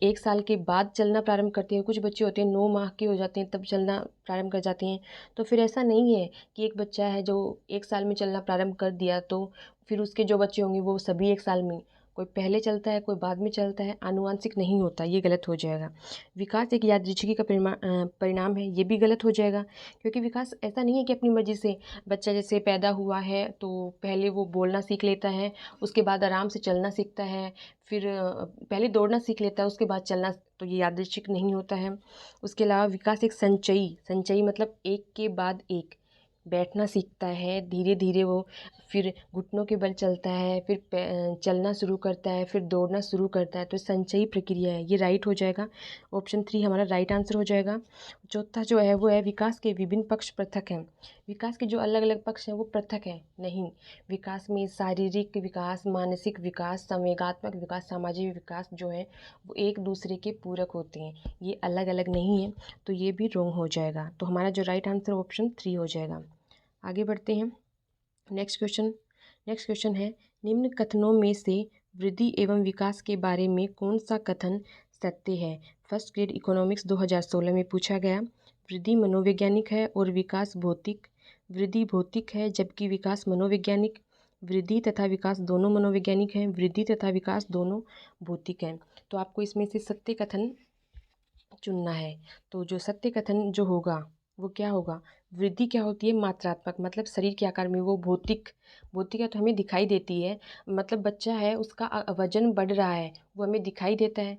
1 साल के बाद चलना प्रारंभ करते हैं। कुछ बच्चे होते हैं 9 माह के हो जाते हैं तब चलना प्रारंभ कर जाते हैं। तो फिर ऐसा नहीं है कि एक बच्चा है जो 1 साल में चलना प्रारंभ कर दिया तो फिर उसके जो बच्चे होंगे वो सभी 1 साल में, कोई पहले चलता है कोई बाद में चलता है, आनुवांशिक नहीं होता, ये गलत हो जाएगा। विकास एक यादृच्छिकी का परिणाम है, ये भी गलत हो जाएगा। क्योंकि विकास ऐसा नहीं है कि अपनी मर्जी से बच्चा जैसे पैदा हुआ है तो पहले वो बोलना सीख लेता है, उसके बाद आराम से चलना सीखता है, फिर पहले दौड़ना सीख लेता है उसके बाद चलना, तो ये यादृच्छिक नहीं होता है। उसके अलावा विकास एक संचयी संचयी मतलब एक के बाद एक बैठना सीखता है, धीरे धीरे वो फिर घुटनों के बल चलता है, फिर चलना शुरू करता है, फिर दौड़ना शुरू करता है, तो संचयी प्रक्रिया है, ये राइट हो जाएगा। ऑप्शन 3 हमारा राइट आंसर हो जाएगा। चौथा जो है वो है विकास के विभिन्न पक्ष पृथक हैं। विकास के जो अलग अलग पक्ष हैं वो पृथक हैं नहीं। विकास में शारीरिक विकास, मानसिक विकास, संवेगात्मक विकास, सामाजिक विकास जो है वो एक दूसरे के पूरक होते हैं, ये अलग अलग नहीं है, तो ये भी रॉन्ग हो जाएगा। तो हमारा जो राइट आंसर ऑप्शन 3 हो जाएगा। आगे बढ़ते हैं। नेक्स्ट क्वेश्चन है, निम्न कथनों में से वृद्धि एवं विकास के बारे में कौन सा कथन सत्य है? फर्स्ट ग्रेड इकोनॉमिक्स 2016 में पूछा गया। वृद्धि मनोवैज्ञानिक है और विकास भौतिक। वृद्धि भौतिक है जबकि विकास मनोवैज्ञानिक। वृद्धि तथा विकास दोनों मनोवैज्ञानिक हैं, वृद्धि तथा विकास दोनों भौतिक हैं। तो आपको इसमें से सत्य कथन चुनना है। तो जो सत्य कथन जो होगा वो क्या होगा? वृद्धि क्या होती है? मात्रात्मक, मतलब शरीर के आकार में। वो भौतिक, भौतिक है तो हमें दिखाई देती है, मतलब बच्चा है उसका वजन बढ़ रहा है वो हमें दिखाई देता है,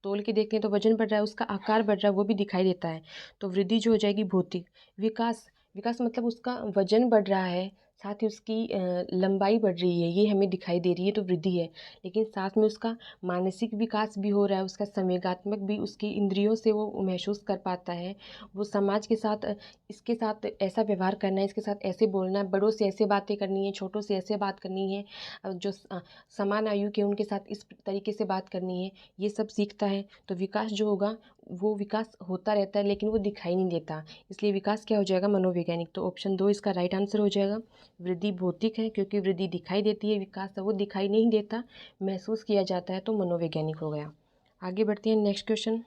तोल के देखते हैं तो वजन बढ़ रहा है, उसका आकार बढ़ रहा है वो भी दिखाई देता है। तो वृद्धि जो हो जाएगी भौतिक। विकास, विकास मतलब उसका वजन बढ़ रहा है, साथ ही उसकी लंबाई बढ़ रही है, ये हमें दिखाई दे रही है तो वृद्धि है। लेकिन साथ में उसका मानसिक विकास भी हो रहा है, उसका संवेगात्मक भी, उसकी इंद्रियों से वो महसूस कर पाता है, वो समाज के साथ इसके साथ ऐसा व्यवहार करना है, इसके साथ ऐसे बोलना है, बड़ों से ऐसे बातें करनी है, छोटों से ऐसे बात करनी है, जो समान आयु के उनके साथ इस तरीके से बात करनी है, ये सब सीखता है। तो विकास जो होगा वो विकास होता रहता है लेकिन वो दिखाई नहीं देता, इसलिए विकास क्या हो जाएगा? मनोवैज्ञानिक। तो ऑप्शन 2 इसका राइट आंसर हो जाएगा। वृद्धि भौतिक है क्योंकि वृद्धि दिखाई देती है, विकास वो दिखाई नहीं देता, महसूस किया जाता है, तो मनोवैज्ञानिक हो गया। आगे बढ़ते हैं नेक्स्ट क्वेश्चन।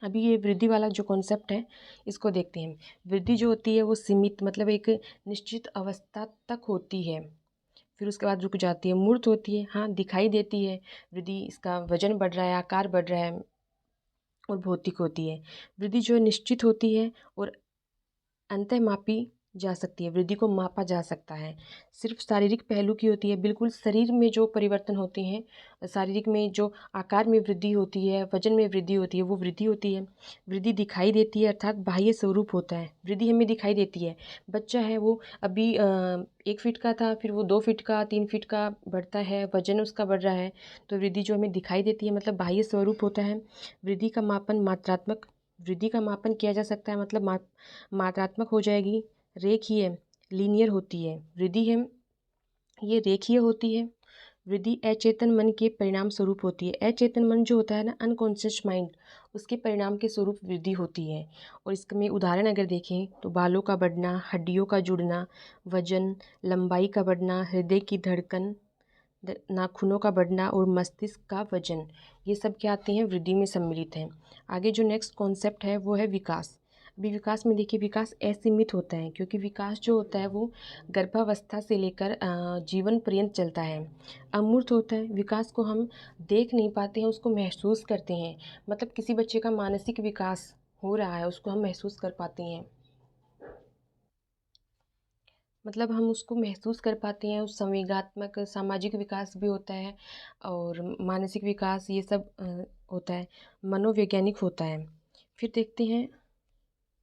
अभी ये वृद्धि वाला जो कॉन्सेप्ट है इसको देखते हैं। वृद्धि जो होती है वो सीमित, मतलब एक निश्चित अवस्था तक होती है, फिर उसके बाद रुक जाती है। मूर्त होती है, हाँ दिखाई देती है वृद्धि, इसका वजन बढ़ रहा है, आकार बढ़ रहा है, और भौतिक होती है। वृद्धि जो है निश्चित होती है और अंतःमापी जा सकती है, वृद्धि को मापा जा सकता है। सिर्फ शारीरिक पहलू की होती है, बिल्कुल शरीर में जो परिवर्तन होते हैं, शारीरिक में जो आकार में वृद्धि होती है, वजन में वृद्धि होती है, वो वृद्धि होती है। वृद्धि दिखाई देती है अर्थात बाह्य स्वरूप होता है, वृद्धि हमें दिखाई देती है। बच्चा है वो अभी 1 फीट का था, फिर वो 2 फीट का, 3 फीट का बढ़ता है, वजन उसका बढ़ रहा है, तो वृद्धि जो हमें दिखाई देती है मतलब बाह्य स्वरूप होता है। वृद्धि का मापन मात्रात्मक, वृद्धि का मापन किया जा सकता है, मतलब मात्रात्मक हो जाएगी। रेखीय, लीनियर होती है वृद्धि है, ये रेखीय होती है। वृद्धि अचेतन मन के परिणाम स्वरूप होती है। अचेतन मन जो होता है ना, अनकॉन्शियस माइंड, उसके परिणाम के स्वरूप वृद्धि होती है। और इसमें उदाहरण अगर देखें तो बालों का बढ़ना, हड्डियों का जुड़ना, वजन, लंबाई का बढ़ना, हृदय की धड़कन, नाखूनों का बढ़ना और मस्तिष्क का वजन, ये सब क्या आते हैं? वृद्धि में सम्मिलित हैं। आगे जो नेक्स्ट कॉन्सेप्ट है वो है विकास। अभी विकास में देखिए, विकास असीमित होता है क्योंकि विकास जो होता है वो गर्भावस्था से लेकर जीवन पर्यंत चलता है। अमूर्त होता है, विकास को हम देख नहीं पाते हैं, उसको महसूस करते हैं, मतलब किसी बच्चे का मानसिक विकास हो रहा है उसको हम महसूस कर पाते हैं, मतलब हम उसको महसूस कर पाते हैं। उस संवेगात्मक सामाजिक विकास भी होता है और मानसिक विकास, ये सब होता है। मनोवैज्ञानिक होता है। फिर देखते हैं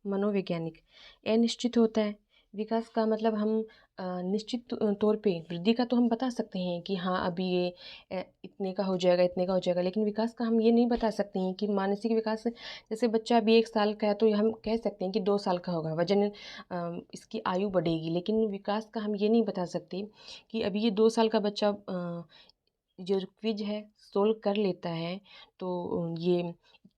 मनोवैज्ञानिक। अनिश्चित होता है, विकास का मतलब हम निश्चित तौर पे वृद्धि का तो हम बता सकते हैं कि हाँ अभी ये इतने का हो जाएगा, इतने का हो जाएगा, लेकिन विकास का हम ये नहीं बता सकते हैं कि मानसिक विकास, जैसे बच्चा अभी 1 साल का है तो हम कह सकते हैं कि 2 साल का होगा, वजन इसकी आयु बढ़ेगी, लेकिन विकास का हम ये नहीं बता सकते कि अभी ये 2 साल का बच्चा जो क्विज है सोल्व कर लेता है तो ये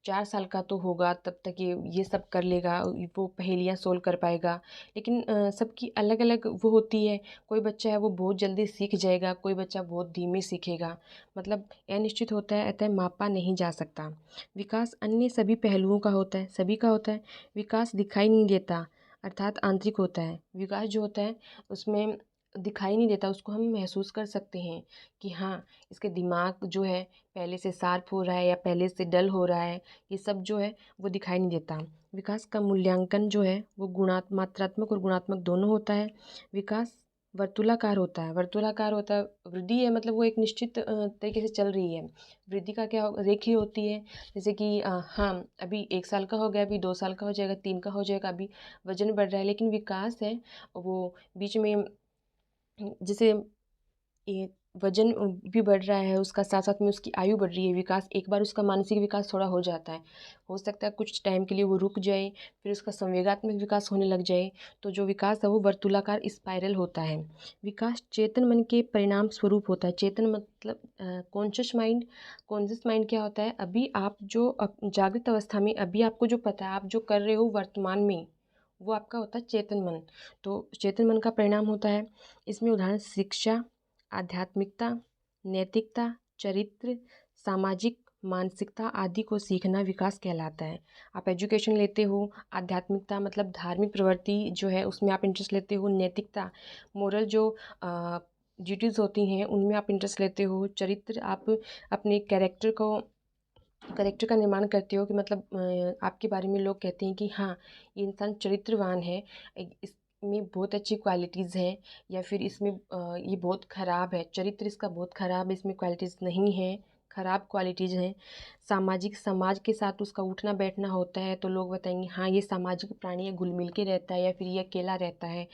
4 साल का तो होगा तब तक ये सब कर लेगा, वो पहेलियाँ सोल्व कर पाएगा। लेकिन सबकी अलग अलग वो होती है। कोई बच्चा है वो बहुत जल्दी सीख जाएगा, कोई बच्चा बहुत धीमे सीखेगा। मतलब अनिश्चित होता है, अतः मापा नहीं जा सकता। विकास अन्य सभी पहलुओं का होता है, सभी का होता है। विकास दिखाई नहीं देता, अर्थात आंतरिक होता है। विकास जो होता है उसमें दिखाई नहीं देता, उसको हम महसूस कर सकते हैं कि हाँ, इसके दिमाग जो है पहले से शार्प हो रहा है या पहले से डल हो रहा है, ये सब जो है वो दिखाई नहीं देता। विकास का मूल्यांकन जो है वो मात्रात्मक और गुणात्मक दोनों होता है। विकास वर्तुलाकार होता है, वर्तुलाकार होता है। वृद्धि है मतलब वो एक निश्चित तरीके से चल रही है। वृद्धि का क्या रेखीय होती है, जैसे कि हाँ, अभी 1 साल का हो गया, अभी 2 साल का हो जाएगा, 3 का हो जाएगा, अभी वजन बढ़ रहा है। लेकिन विकास है वो बीच में, जैसे ये वजन भी बढ़ रहा है उसका, साथ साथ में उसकी आयु बढ़ रही है। विकास एक बार उसका मानसिक विकास थोड़ा हो जाता है, हो सकता है कुछ टाइम के लिए वो रुक जाए, फिर उसका संवेगात्मक विकास होने लग जाए। तो जो विकास है वो वर्तुलाकार स्पाइरल होता है। विकास चेतन मन के परिणाम स्वरूप होता है। चेतन मतलब कॉन्शियस माइंड। कॉन्शियस माइंड क्या होता है, अभी आप जो जागृत अवस्था में अभी आपको जो पता है, आप जो कर रहे हो वर्तमान में, वो आपका होता है चेतन मन। तो चेतन मन का परिणाम होता है। इसमें उदाहरण शिक्षा, आध्यात्मिकता, नैतिकता, चरित्र, सामाजिक मानसिकता आदि को सीखना विकास कहलाता है। आप एजुकेशन लेते हो, आध्यात्मिकता मतलब धार्मिक प्रवृत्ति जो है उसमें आप इंटरेस्ट लेते हो। नैतिकता मोरल जो ड्यूटीज़ होती हैं उनमें आप इंटरेस्ट लेते हो। चरित्र आप अपने कैरेक्टर का निर्माण करते हो, कि मतलब आपके बारे में लोग कहते हैं कि हाँ, ये इंसान चरित्रवान है, इसमें बहुत अच्छी क्वालिटीज़ हैं, या फिर इसमें ये बहुत ख़राब है, चरित्र इसका बहुत ख़राब है, इसमें क्वालिटीज़ नहीं है, ख़राब क्वालिटीज़ हैं। सामाजिक, समाज के साथ उसका उठना बैठना होता है तो लोग बताएंगे हाँ, ये सामाजिक प्राणी है, घुल मिल के रहता है, या फिर ये अकेला रहता है।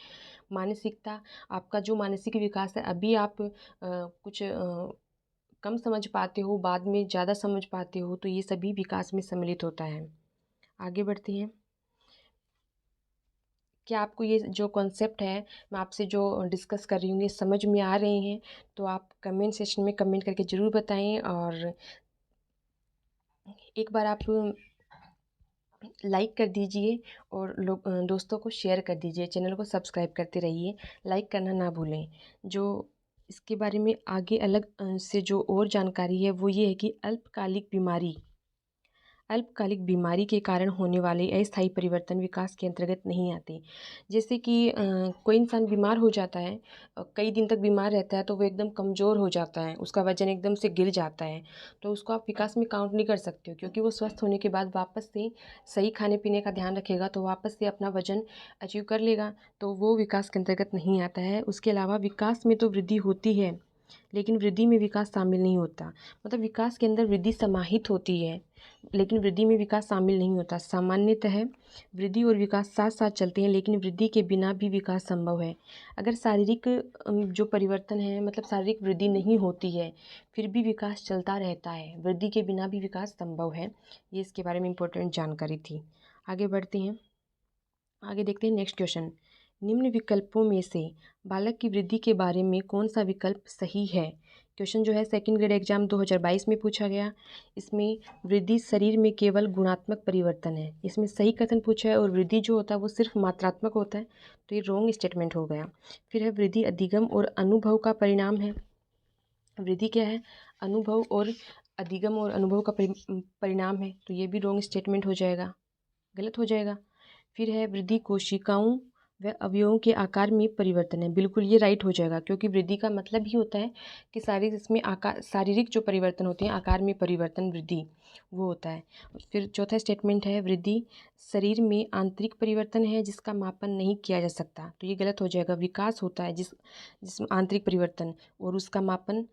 मानसिकता, आपका जो मानसिक विकास है, अभी आप कुछ कम समझ पाते हो, बाद में ज़्यादा समझ पाते हो, तो ये सभी विकास में सम्मिलित होता है। आगे बढ़ते हैं। क्या आपको ये जो कॉन्सेप्ट है मैं आपसे जो डिस्कस कर रही हूँ ये समझ में आ रहे हैं? तो आप कमेंट सेक्शन में कमेंट करके ज़रूर बताएं, और एक बार आप लाइक कर दीजिए, और लोग दोस्तों को शेयर कर दीजिए, चैनल को सब्सक्राइब करते रहिए, लाइक करना ना भूलें। जो इसके बारे में आगे अलग से जो और जानकारी है वो ये है कि अल्पकालिक बीमारी के कारण होने वाले अस्थायी परिवर्तन विकास के अंतर्गत नहीं आते। जैसे कि कोई इंसान बीमार हो जाता है, कई दिन तक बीमार रहता है, तो वो एकदम कमज़ोर हो जाता है, उसका वजन एकदम से गिर जाता है, तो उसको आप विकास में काउंट नहीं कर सकते हो, क्योंकि वो स्वस्थ होने के बाद वापस से सही खाने पीने का ध्यान रखेगा तो वापस से अपना वजन अचीव कर लेगा, तो वो विकास के अंतर्गत नहीं आता है। उसके अलावा विकास में तो वृद्धि होती है, लेकिन वृद्धि में विकास शामिल नहीं होता। मतलब विकास के अंदर वृद्धि समाहित होती है, लेकिन वृद्धि में विकास शामिल नहीं होता। सामान्यतः वृद्धि और विकास साथ साथ चलते हैं, लेकिन वृद्धि के बिना भी विकास संभव है। अगर शारीरिक जो परिवर्तन है, मतलब शारीरिक वृद्धि नहीं होती है, फिर भी विकास चलता रहता है, वृद्धि के बिना भी विकास संभव है। ये इसके बारे में इम्पोर्टेंट जानकारी थी। आगे बढ़ते हैं, आगे देखते हैं नेक्स्ट क्वेश्चन। निम्न विकल्पों में से बालक की वृद्धि के बारे में कौन सा विकल्प सही है? क्वेश्चन जो है सेकंड ग्रेड एग्जाम 2022 में पूछा गया। इसमें वृद्धि शरीर में केवल गुणात्मक परिवर्तन है, इसमें सही कथन पूछा है, और वृद्धि जो होता है वो सिर्फ मात्रात्मक होता है, तो ये रॉन्ग स्टेटमेंट हो गया। फिर है वृद्धि अधिगम और अनुभव का परिणाम है। वृद्धि क्या है? अनुभव और अधिगम और अनुभव का परिणाम है, तो ये भी रॉन्ग स्टेटमेंट हो जाएगा, गलत हो जाएगा। फिर है वृद्धि कोशिकाओं व अवयवों के आकार में परिवर्तन है, बिल्कुल ये राइट हो जाएगा, क्योंकि वृद्धि का मतलब ही होता है कि इसमें आकार, शारीरिक जो परिवर्तन होते हैं, आकार में परिवर्तन, वृद्धि वो होता है। फिर चौथा स्टेटमेंट है वृद्धि शरीर में आंतरिक परिवर्तन है जिसका मापन नहीं किया जा सकता, तो ये गलत हो जाएगा। विकास होता है जिसमें आंतरिक परिवर्तन, और उसका मापन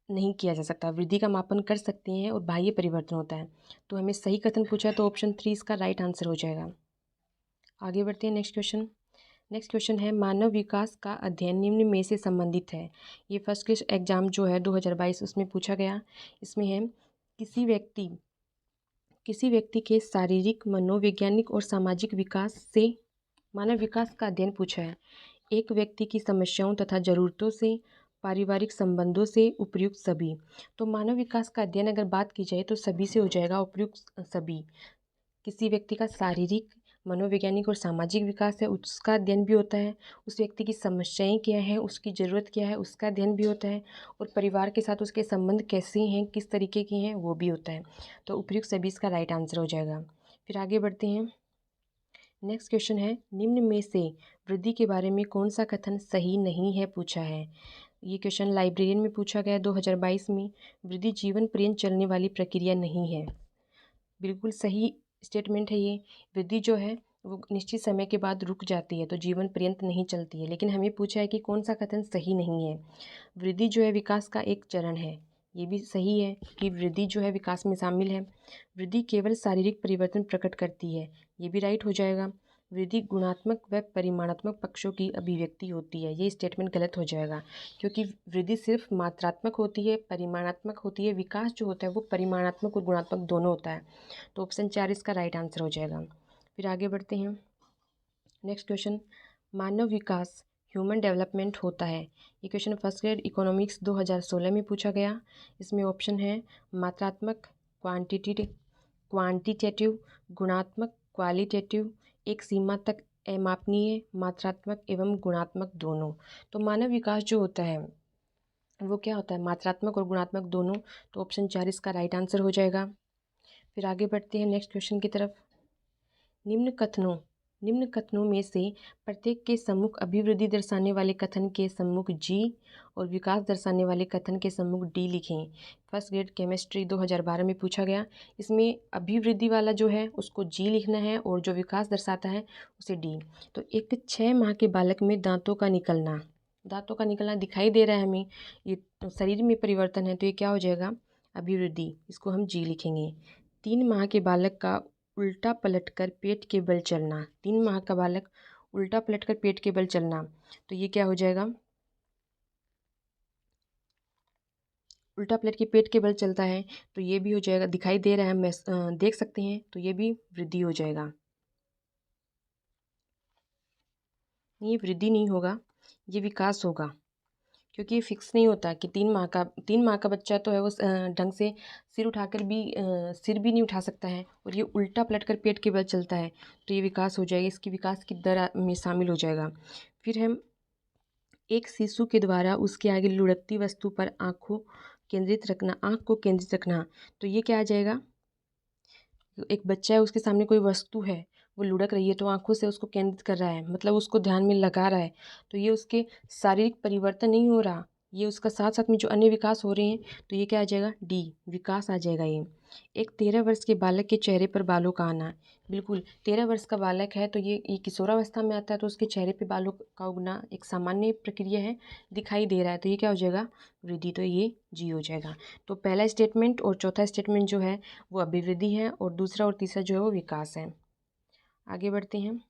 नहीं किया जा सकता। वृद्धि का मापन कर सकते हैं और बाह्य परिवर्तन होता है। तो हमें सही कथन पूछा है, तो ऑप्शन 3 इसका राइट आंसर हो जाएगा। आगे बढ़ते हैं नेक्स्ट क्वेश्चन। नेक्स्ट क्वेश्चन है मानव विकास का अध्ययन निम्न में से संबंधित है। ये फर्स्ट क्लास एग्जाम जो है 2022 उसमें पूछा गया। इसमें है किसी व्यक्ति के शारीरिक, मनोवैज्ञानिक और सामाजिक विकास से मानव विकास का अध्ययन पूछा है। एक व्यक्ति की समस्याओं तथा ज़रूरतों से, पारिवारिक संबंधों से उपयुक्त सभी। तो मानव विकास का अध्ययन अगर बात की जाए तो सभी से हो जाएगा, उपयुक्त सभी। किसी व्यक्ति का शारीरिक, मनोवैज्ञानिक और सामाजिक विकास है, उसका अध्ययन भी होता है। उस व्यक्ति की समस्याएं क्या हैं, उसकी ज़रूरत क्या है, उसका अध्ययन भी होता है। और परिवार के साथ उसके संबंध कैसे हैं, किस तरीके के हैं, वो भी होता है। तो उपयुक्त सभी इसका राइट आंसर हो जाएगा। फिर आगे बढ़ते हैं। नेक्स्ट क्वेश्चन है, निम्न में से वृद्धि के बारे में कौन सा कथन सही नहीं है, पूछा है। ये क्वेश्चन लाइब्रेरियन में पूछा गया 2022 में। वृद्धि जीवन पर्यंत चलने वाली प्रक्रिया नहीं है। बिल्कुल सही स्टेटमेंट है ये। वृद्धि जो है वो निश्चित समय के बाद रुक जाती है, तो जीवन पर्यंत नहीं चलती है। लेकिन हमें पूछा है कि कौन सा कथन सही नहीं है। वृद्धि जो है विकास का एक चरण है, ये भी सही है कि वृद्धि जो है विकास में शामिल है। वृद्धि केवल शारीरिक परिवर्तन प्रकट करती है, ये भी राइट हो जाएगा। वृद्धि गुणात्मक व परिमाणात्मक पक्षों की अभिव्यक्ति होती है, ये स्टेटमेंट गलत हो जाएगा, क्योंकि वृद्धि सिर्फ मात्रात्मक होती है, परिमाणात्मक होती है। विकास जो होता है वो परिमाणात्मक और गुणात्मक दोनों होता है। तो ऑप्शन 4 इसका राइट आंसर हो जाएगा। फिर आगे बढ़ते हैं। नेक्स्ट क्वेश्चन, मानव विकास ह्यूमन डेवलपमेंट होता है। ये क्वेश्चन फर्स्ट ग्रेड इकोनॉमिक्स 2016 में पूछा गया। इसमें ऑप्शन है मात्रात्मक, क्वांटिटेटिव, गुणात्मक, क्वालिटेटिव, एक सीमा तक अमापनीय, मात्रात्मक एवं गुणात्मक दोनों। तो मानव विकास जो होता है वो क्या होता है, मात्रात्मक और गुणात्मक दोनों। तो ऑप्शन 4 इसका राइट आंसर हो जाएगा। फिर आगे बढ़ते हैं नेक्स्ट क्वेश्चन की तरफ। निम्न कथनों में से प्रत्येक के सम्मुख अभिवृद्धि दर्शाने वाले कथन के सम्मुख जी और विकास दर्शाने वाले कथन के सम्मुख डी लिखें। फर्स्ट ग्रेड केमिस्ट्री 2012 में पूछा गया। इसमें अभिवृद्धि वाला जो है उसको जी लिखना है और जो विकास दर्शाता है उसे डी। तो एक 6 माह के बालक में दांतों का निकलना दिखाई दे रहा है हमें, ये शरीर में परिवर्तन है, तो ये क्या हो जाएगा, अभिवृद्धि। इसको हम जी लिखेंगे। 3 माह के बालक का उल्टा पलटकर पेट के बल चलना। 3 माह का बालक उल्टा पलटकर पेट के बल चलना, तो ये क्या हो जाएगा, उल्टा पलट के पेट के बल चलता है, तो ये भी हो जाएगा, दिखाई दे रहा है, देख सकते हैं, तो ये भी वृद्धि हो जाएगा। ये वृद्धि नहीं होगा, ये विकास होगा, क्योंकि ये फिक्स नहीं होता कि 3 माह का बच्चा तो है वो ढंग से सिर उठाकर भी सिर भी नहीं उठा सकता है, और ये उल्टा पलटकर पेट के बल चलता है, तो ये विकास हो जाएगा, इसकी विकास की दर में शामिल हो जाएगा। फिर हम एक शिशु के द्वारा उसके आगे लुढ़कती वस्तु पर आँख को केंद्रित रखना, तो ये क्या आ जाएगा, एक बच्चा है उसके सामने कोई वस्तु है वो लुढ़क रही है, तो आंखों से उसको केंद्रित कर रहा है, मतलब उसको ध्यान में लगा रहा है, तो ये उसके शारीरिक परिवर्तन नहीं हो रहा, ये उसका साथ साथ में जो अन्य विकास हो रहे हैं, तो ये क्या आ जाएगा, डी, विकास आ जाएगा ये। एक 13 वर्ष के बालक के चेहरे पर बालों का आना, बिल्कुल 13 वर्ष का बालक है तो ये किशोरावस्था में आता है, तो उसके चेहरे पे बालों का उगना एक सामान्य प्रक्रिया है, दिखाई दे रहा है, तो ये क्या हो जाएगा, वृद्धि, तो ये जी हो जाएगा। तो पहला स्टेटमेंट और चौथा स्टेटमेंट जो है वो अभिवृद्धि है, और दूसरा और तीसरा जो है वो विकास है। आगे बढ़ते हैं।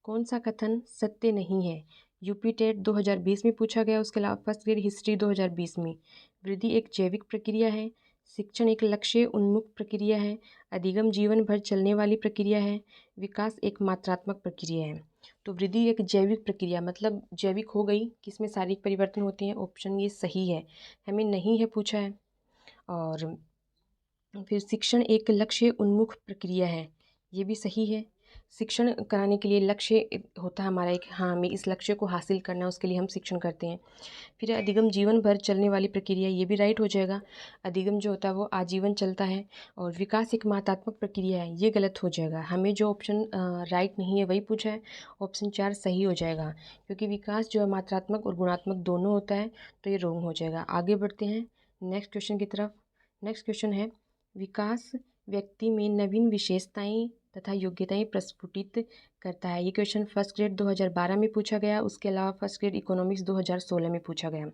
कौन सा कथन सत्य नहीं है, यूपी टेट 2020 में पूछा गया। उसके अलावा फर्स्ट ग्रेड हिस्ट्री 2020 में। वृद्धि एक जैविक प्रक्रिया है, शिक्षण एक लक्ष्य उन्मुख प्रक्रिया है, अधिगम जीवन भर चलने वाली प्रक्रिया है, विकास एक मात्रात्मक प्रक्रिया है। तो वृद्धि एक जैविक प्रक्रिया, मतलब जैविक हो गई, किसमें शारीरिक परिवर्तन होते हैं, ऑप्शन ये सही है, हमें नहीं है पूछा है। और फिर शिक्षण एक लक्ष्य उन्मुख प्रक्रिया है, ये भी सही है। शिक्षण कराने के लिए लक्ष्य होता है हमारा एक, हाँ हमें इस लक्ष्य को हासिल करना है, उसके लिए हम शिक्षण करते हैं। फिर अधिगम जीवन भर चलने वाली प्रक्रिया, ये भी राइट हो जाएगा, अधिगम जो होता है वो आजीवन चलता है। और विकास एक मात्रात्मक प्रक्रिया है, ये गलत हो जाएगा, हमें जो ऑप्शन राइट नहीं है वही पूछा है, ऑप्शन 4 सही हो जाएगा, क्योंकि विकास जो है मात्रात्मक और गुणात्मक दोनों होता है, तो ये रॉन्ग हो जाएगा। आगे बढ़ते हैं नेक्स्ट क्वेश्चन की तरफ। नेक्स्ट क्वेश्चन है, विकास व्यक्ति में नवीन विशेषताएं तथा योग्यताएं प्रस्फुटित करता है। ये क्वेश्चन फर्स्ट ग्रेड 2012 में पूछा गया। उसके अलावा फर्स्ट ग्रेड इकोनॉमिक्स 2016 में पूछा गया।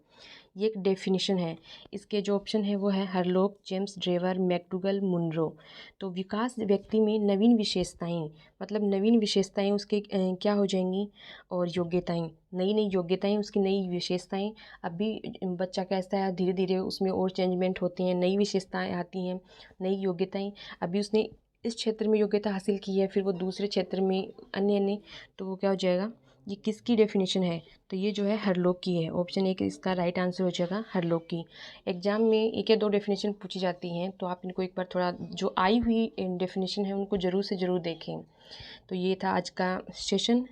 ये एक डेफिनेशन है, इसके जो ऑप्शन है वो है Hurlock, James Drever, McDougall, Munro. तो विकास व्यक्ति में नवीन विशेषताएं, मतलब नवीन विशेषताएं उसके क्या हो जाएंगी, और योग्यताएं, नई नई योग्यताएं उसकी नई विशेषताएं। अभी बच्चा कैसा है, धीरे धीरे उसमें और चेंजमेंट होती हैं, नई विशेषताएं आती हैं, नई योग्यताएं। अभी उसने इस क्षेत्र में योग्यता हासिल की है, फिर वो दूसरे क्षेत्र में अन्य, तो वो क्या हो जाएगा, ये किसकी डेफिनेशन है? तो ये जो है हरलोक की है। ऑप्शन ए इसका राइट आंसर हो जाएगा हरलोक की। एग्जाम में एक या दो डेफिनेशन पूछी जाती हैं, तो आप इनको एक बार थोड़ा जो आई हुई डेफिनेशन है उनको ज़रूर से ज़रूर देखें। तो ये था आज का सेशन,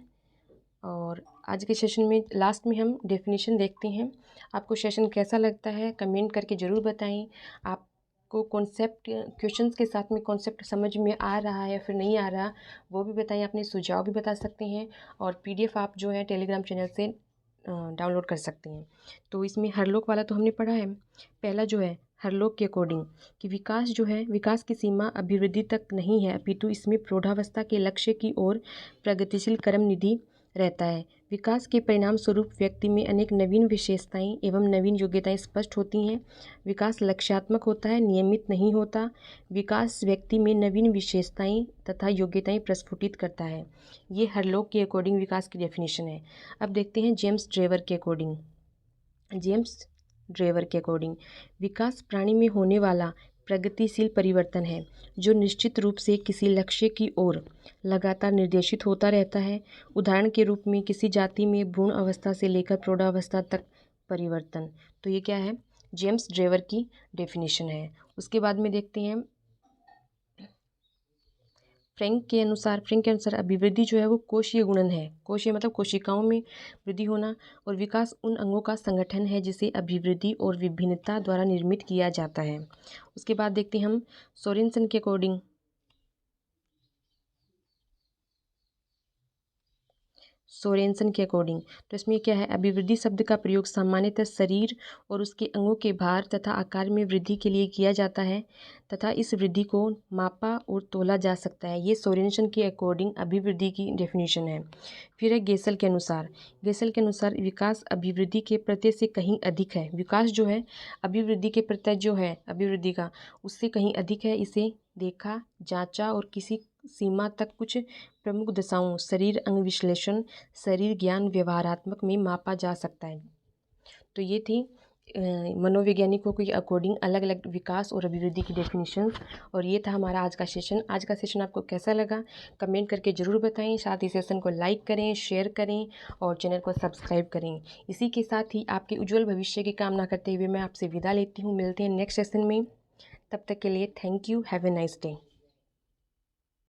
और आज के सेशन में लास्ट में हम डेफिनेशन देखते हैं। आपको सेशन कैसा लगता है कमेंट करके ज़रूर बताएं। आपको कॉन्सेप्ट क्वेश्चंस के साथ में कॉन्सेप्ट समझ में आ रहा है या फिर नहीं आ रहा, वो भी बताएं। अपने सुझाव भी बता सकते हैं, और PDF आप जो है टेलीग्राम चैनल से डाउनलोड कर सकते हैं। तो इसमें हरलोक वाला तो हमने पढ़ा है। पहला जो है हरलोक के अकॉर्डिंग कि विकास जो है, विकास की सीमा अभिवृद्धि तक नहीं है, अपितु इसमें प्रौढ़ावस्था के लक्ष्य की ओर प्रगतिशील क्रम निधि रहता है। विकास के परिणाम स्वरूप व्यक्ति में अनेक नवीन विशेषताएं एवं नवीन योग्यताएं स्पष्ट होती हैं। विकास लक्ष्यात्मक होता है, नियमित नहीं होता। विकास व्यक्ति में नवीन विशेषताएं तथा योग्यताएं प्रस्फुटित करता है। ये हरलोक के अकॉर्डिंग विकास की डेफिनेशन है। अब देखते हैं जेम्स ड्रेवर के अकॉर्डिंग। जेम्स ड्रेवर के अकॉर्डिंग विकास प्राणी में होने वाला प्रगतिशील परिवर्तन है, जो निश्चित रूप से किसी लक्ष्य की ओर लगातार निर्देशित होता रहता है। उदाहरण के रूप में किसी जाति में भ्रूण अवस्था से लेकर प्रौढ़ावस्था तक परिवर्तन। तो ये क्या है? जेम्स ड्रेवर की डेफिनेशन है। उसके बाद में देखते हैं फ्रैंक के अनुसार अभिवृद्धि जो है वो कोशीय गुणन है। कोशीय मतलब कोशिकाओं में वृद्धि होना, और विकास उन अंगों का संगठन है जिसे अभिवृद्धि और विभिन्नता द्वारा निर्मित किया जाता है। उसके बाद देखते हैं हम सोरेनसन के अकॉर्डिंग। तो इसमें क्या है? अभिवृद्धि शब्द का प्रयोग सामान्यतः शरीर और उसके अंगों के भार तथा आकार में वृद्धि के लिए किया जाता है, तथा इस वृद्धि को मापा और तोला जा सकता है। ये सोरेनसन के अकॉर्डिंग अभिवृद्धि की डेफिनेशन है। फिर है गेसल के अनुसार विकास अभिवृद्धि के प्रत्यय से कहीं अधिक है। विकास जो है अभिवृद्धि के प्रत्यय जो है अभिवृद्धि का, उससे कहीं अधिक है। इसे देखा, जांचा और किसी सीमा तक कुछ प्रमुख दशाओं शरीर अंग विश्लेषण, शरीर ज्ञान व्यवहारात्मक में मापा जा सकता है। तो ये थी मनोवैज्ञानिकों के अकॉर्डिंग अलग अलग विकास और अभिवृद्धि की डेफिनेशन। और ये था हमारा आज का सेशन आपको कैसा लगा कमेंट करके ज़रूर बताएं। साथ ही सेशन को लाइक करें, शेयर करें और चैनल को सब्सक्राइब करें। इसी के साथ ही आपके उज्जवल भविष्य की कामना करते हुए मैं आपसे विदा लेती हूँ। मिलते हैं नेक्स्ट सेशन में। तब तक के लिए thank you. Have a nice day.